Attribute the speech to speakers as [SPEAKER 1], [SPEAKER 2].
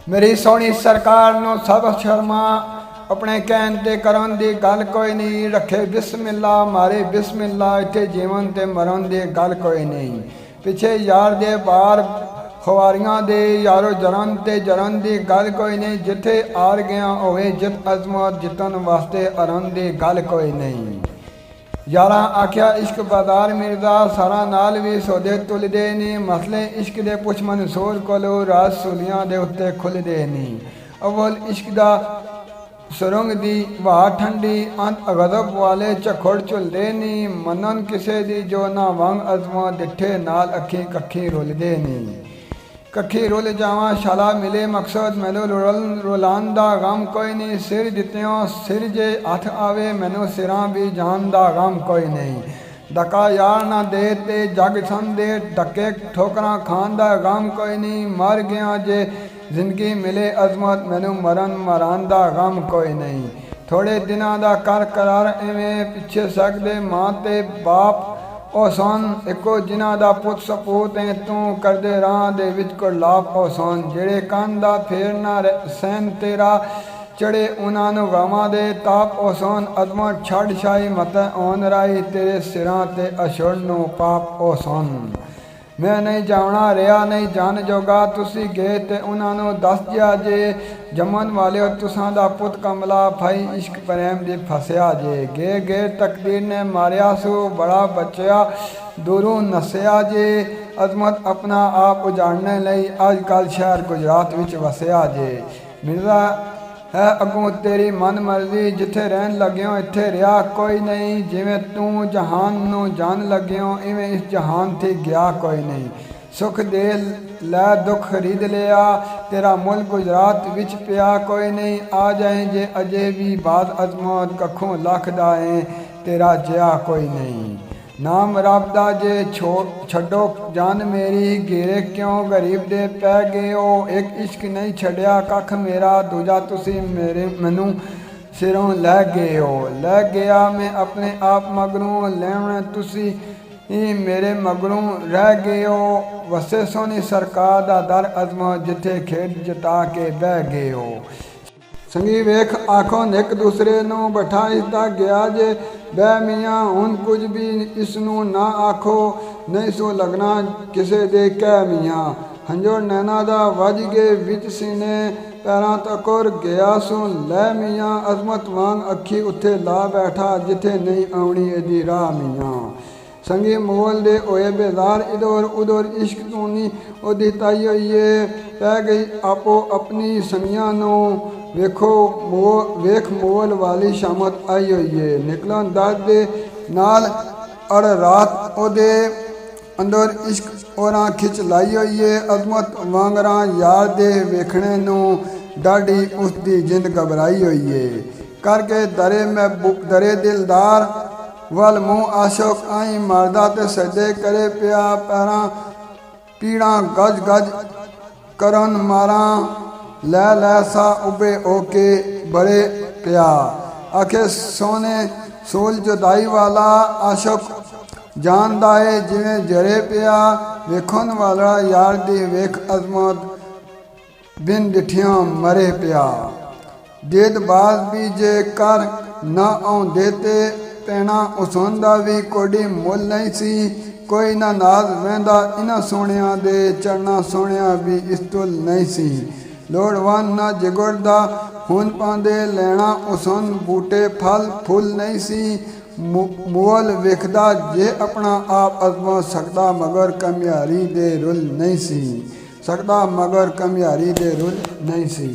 [SPEAKER 1] मेरी सोहनी सरकार नूं सब शर्मा अपने कहन ते करन दी गल कोई नहीं। रखे बिस्मिल्ला मारे बिस्मिल्ला, इत्थे जीवन ते मरण दी गल कोई नहीं। पिछे यार दे बार खवारियां दे यारो जरन ते जरन दी गल कोई नहीं। जिथे हार गया होवे जित अजमत, जितन वास्ते अरन दी गल कोई नहीं। यारा आख्या इश्क बाजार मिर्जा, सारा नाल भी सौदे तुलदे नहीं। मसले इश्क दे पुछ मंसूर कोलो, राज सूलियां दे उत्ते खुलदे नहीं। अव्वल इश्क दा सुरंग दी वाह ठंडी, अंत गज़ब वाले झखड़ झुलदे नहीं। मनन किसे दी जो ना वंग अजमत, डिठे नाल अखी कखी रुलदे नहीं। कखी रुल जावा शाला मिले मकसद, मैनू रुलान दा गम कोई नहीं। सिर दित्तियों सिर जे हथ आवे, मैनू सिरां भी जान दा गम कोई नहीं। धक्का यार ना दे ते जग सन दे, धक्के ठोकरां खान दा गम कोई नहीं। मर गया जे जिंदगी मिले अजमत, मैनू मरन मरान दा गम कोई नहीं। थोड़े दिनां दा कर करार एवें पिछे सकदे मां ते बाप ओ सन, एको जिन्हां दा पुत सपूत है तू करदे राह दे विच कोलाप ओ सन। जेड़े कंन दा फेरना सहन तेरा, चढ़े उन्हां नूं गवां दे ताप ओ सन। अजमत छड़ शाही मत ओन राई, तेरे सिरां ते अछड़ नूं पाप ओ सन। मैं नहीं जावना रहा नहीं जान जोगा, तुसी गए ते उन्हां नूं दस दिया जे। जमन वाले तुसां दा पुत कमला, भाई इश्क प्रेम दी फसिया जे। गे गे तकदीर ने मारिया सू, बड़ा बच्चा दूरों नसिया जे। अजमत अपना आप उजाड़ने लई अजकल शहर गुजरात विच वसिया जे। मिर्जा है अगों तेरी मन मर्जी, जिथे रहन लग्यों इत्थे रहा कोई नहीं। जिवें तू जहान नूं जान लग्यों, इवें इस जहान थी गया कोई नहीं। सुख दे लै दुख खरीद लिया, तेरा मुल्क गुजरात विच पिया कोई नहीं। आ जाए जे अजे भी बाद अजमत, कखों लख दा है तेरा जिया कोई नहीं। नाम रब दा जे छड्डो जान मेरी, घेरे क्यों गरीब दे पै गए हो। एक इश्क नहीं छड्या कख मेरा, दूजा तुसी मेरे मैनू सिरों लै गए हो। लै गया मैं अपने आप मगरों, लैवना तुसी मेरे मगरों रह गए हो। वसे सोहनी सरकार दा दर अजमत, जिथे खेड जता के बह गए हो। संगी वेख आखो एक दूसरे नूं बैठा इसदा गया जे। बह मियाँ हुण कुछ भी इसनूं ना आखो, नहीं सो लगना किसे दे कह मियाँ। हंजो नैना दा वज गए विच सीने, पैरां तकोर गया सू लै मियाँ। अजमत वांग अखी उत्थे ला बैठा, जिथे नहीं आउणी एदी राह मियाँ। संगी मोल दे होए बेजार, इधर उधर इश्क तूनी ओदी ताई होइए। पै गई आपो अपनी संगियां नूं, वेखो वेख मोल वाली शामत आई होई है। निकलन दर्द दे नाल अड़ रात ओदे अंदर इश्क औरां खिच लाई होई है। अजमत वांगरां यार दे वेखने नूं डाढ़ी उसदी जिंद घबराई होई है। करके दरे दिलदार वल मुँह आशोक आई मारदा ते सजदे करे पिया। पैरां पीड़ां गज गज करन मारां, लै लै सा उबे ओके बड़े पिया। आखे सोने सूल जुदाई वाला, आशक जानदा है जिवें जरे पिया। वेखन वाला यार दी वेख अजमत, बिन डिठियां मरे पिया। देद बाज भी जे कर ना आउंदे ते पैना, उसन दा भी कोडी मुल नहीं सी। कोई ना नाज वहंदा इन्हां सोहणियां दे, चढ़ना सोहणिया भी इस्तुल नहीं सी। लोड़वन ना जिगुरदा खून पांदे, लैना उसन बूटे फल फुल नहीं सी। मोल वेखदा जे अपना आप अजमा सकदा, मगर कमियारी दे रुल नहीं सी। सकदा मगर कमियारी दे रुल नहीं सी।